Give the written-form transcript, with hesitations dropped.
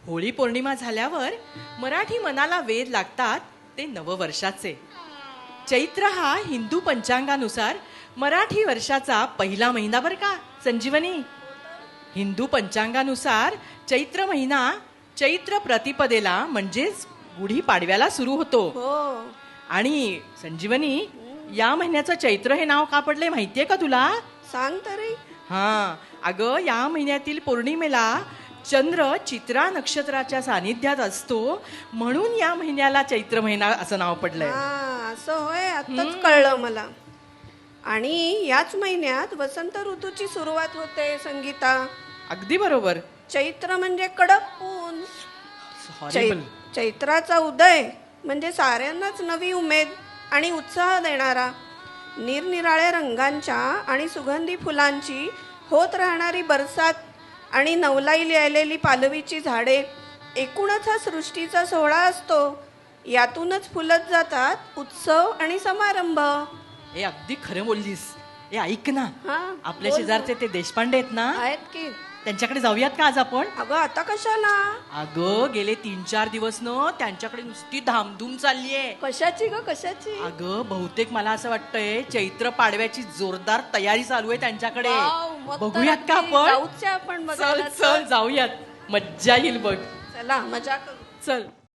होळी पौर्णिमा झाल्यावर मराठी मनाला वेध लागतात ते नववर्षाचे. चैत्र हा हिंदू पंचांगानुसार मराठी वर्षाचा पहिला महिना बर का संजीवनी. हिंदू पंचांगानुसार चैत्र महिना चैत्र प्रतिपदेला म्हणजेच गुढी पाडव्याला सुरू होतो. आणि संजीवनी, या महिन्याचं चैत्र हे नाव का पडले माहितीये का तुला? सांग तरी. हा, अगं या महिन्यातील पौर्णिमेला चंद्र चित्रा नक्षत्राच्या सानिध्यात असतो, म्हणून या महिन्याला चैत्र महिना असं नाव पडलंय. असं होय, आताच कळलं मला. आणि याच महिन्यात वसंत ऋतूची सुरुवात होते संगीता. अगदी बरोबर. चैत्र म्हणजे कडक ऊन. Horrible. चैत्राचा उदय म्हणजे साऱ्यांनाच नवी उमेद आणि उत्साह देणारा. निरनिराळ्या रंगांच्या आणि सुगंधी फुलांची होत राहणारी बरसात आणि नवलाई आलेली पालवीची झाडे, एकूणच हा सृष्टीचा सोहळा असतो. यातूनच फुलत जातात उत्सव आणि समारंभ. हे अगदी खरं बोललीस. हे ऐक ना, आपल्या बोल. शेजारचे ते देशपांडे आहेत ना, आहेत की. त्यांच्याकडे जाऊयात का आज आपण? अगं आता कशाला? अगं गेले 3-4 दिवस न त्यांच्याकडे नुसती धामधूम चाललीये. कशाची ग कशाची? अगं बहुतेक मला असं वाटतंय चैत्र पाडव्याची जोरदार तयारी चालू आहे त्यांच्याकडे. वाव, मग तर बघूयात का अगदी आपण? जाऊच आपण चल बघायला. चल जाऊयात, मज्जा येईल बघ. चला मजा करू. चल.